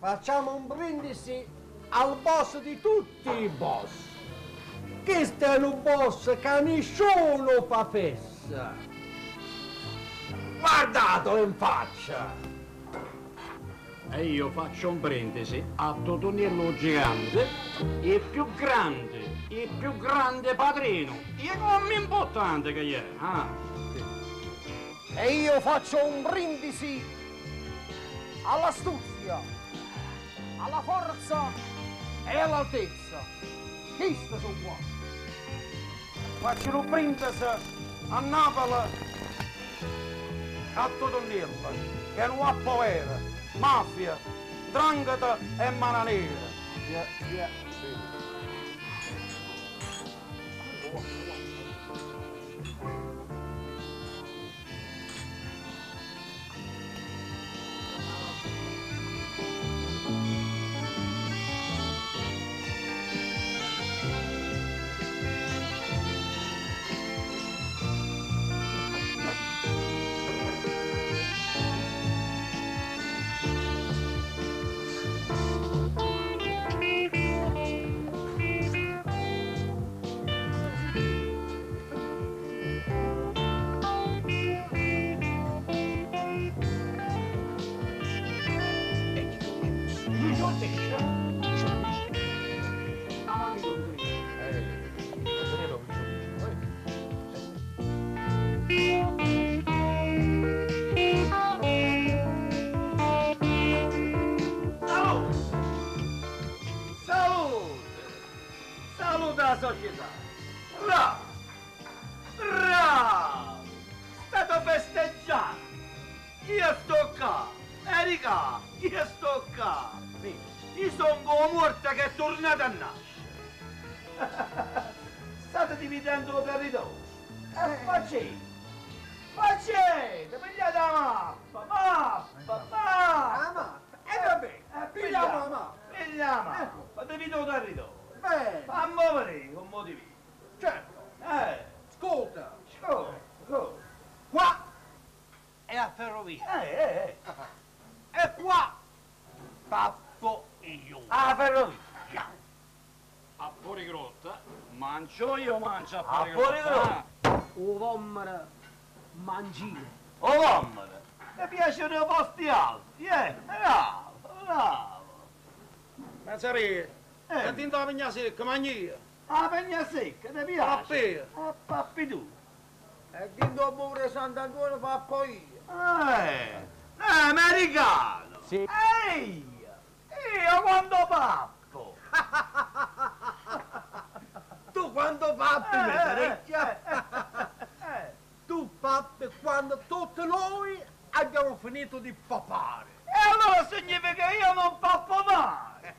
Facciamo un brindisi al boss di tutti i boss. Questo è un boss che nessuno fa fessa. Guardatelo in faccia. E io faccio un brindisi a Totoniello Gigante, il più grande padrino, il uomo importante che è. E io faccio un brindisi all'astuzia, alla forza e all'altezza. Queste sono qua. Faccio un brindisi a Napoli, a Totoniello, che è un uappo vero, mafia, 'ndrangheta e mano nera. Saluta la società! Bravo! Bravo! State festeggiando! Io sto qua! Erika! Io sto qua! Io sono come morta che è tornata a nascere! State dividendo il territorio! Facete! Facete! Pigliate la mappa! Mappa! E vabbè, pigliamo la mappa. Pigliamo la mappa! Divido il territorio! Bene. Fammi vedere con motivi! Certo. Ascolta. Scusa! Qua è la ferrovia. E qua pappo io. Ah, ferrovia! A fuori grotta, mangio io, mangio a A fuori fuori grotta. O vomere mangile. Oh, mamma! Mi piacciono i posti alti, bravo, bravo! Mazzarì, e ti la pegna secca, magnia. La pegna secca, ti piace? Pappi. Pappi tu! E chi dopo pure Sant'Antonio pappo io. Americano! Sì. Ehi! Io quando pappo! Tu quando pappi, Mesarecchia? Tu pappi quando tutti noi abbiamo finito di papare. E allora significa che io non pappo mai!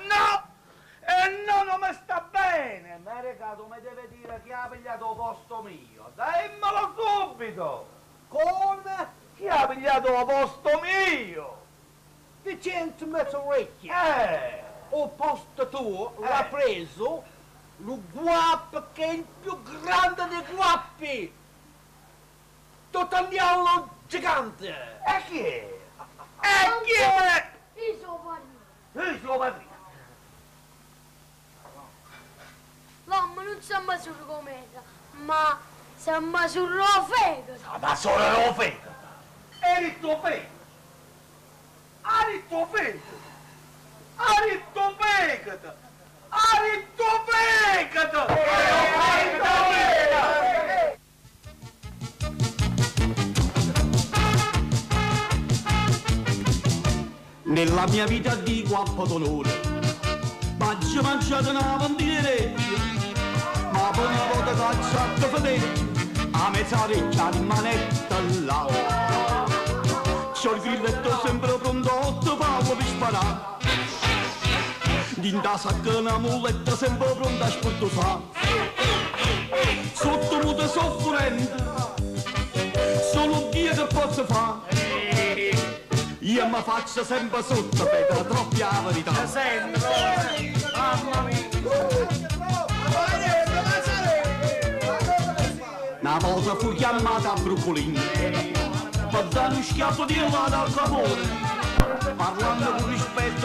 No! E no, non mi sta bene! Americano mi deve dire chi ha pigliato il posto mio! Dimmelo subito! Come? Chi ha pigliato il posto mio? Vicente Mesarecchia. O posto tuo l'ha preso lo guap che è il più grande dei guappi. Totaniello Gigante. E chi è? E chi è? Il suo padrino. Il suo padrino. L'uomo non si misura com'era, ma si misura la fegato. Ma solo lo fegato. Eri il tuo fegato. Eri il tuo fegato. Eri il tuo fegato. Eri il tuo fegato. Eri il tuo fegato. Nella mia vita di guappo d'onore M'ho mangiato una bandiera ma per una volta cacciato fedele a mezz'orecchia di manetta là c'ho il grilletto sempre pronto 8 pavo per sparare dinda sacca una muletta sempre pronta a sportosare sotto muto soffrente solo Dio che posso fare io mi faccio sempre sotto per troppi la verità. Mamma mia! Una volta fu chiamata a Broccolini per dare uno schiaffo di là dal clamore parlando con rispetto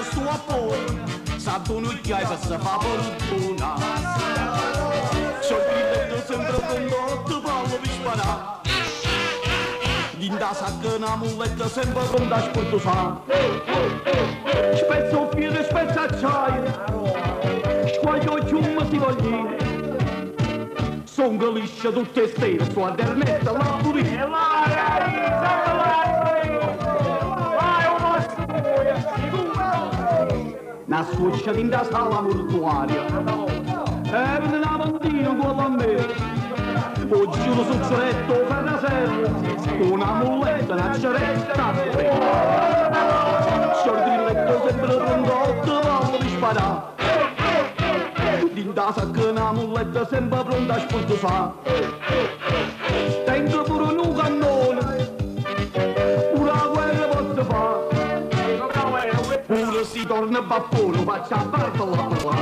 sa d'un'occhiai che si fa fortuna. C'ho il grilletto sempre pronto, pallo per sparare. Dinda sacca una muletta sempre pronta a sportusare. Spezzo fiere, spezzo acciaio, squaglio ciumma si voglio. Son liscia tutte stere, su adernetta la pulita. Una scuccia dinda sala mortuaria, e vede una bambina uguale a me. Oggi uno succeretto per la sera, una muletta, una ceretta. C'ho il grilletto sempre pronto, vallo di sparare. Dinda sacca una muletta sempre pronta a sportusare. Tengo pure un cannone, una guerra posso fare. Pure si torna a baffone, faccia a parte la tua.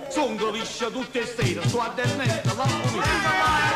Sono liscia tutte stere, su adernetta la pulita.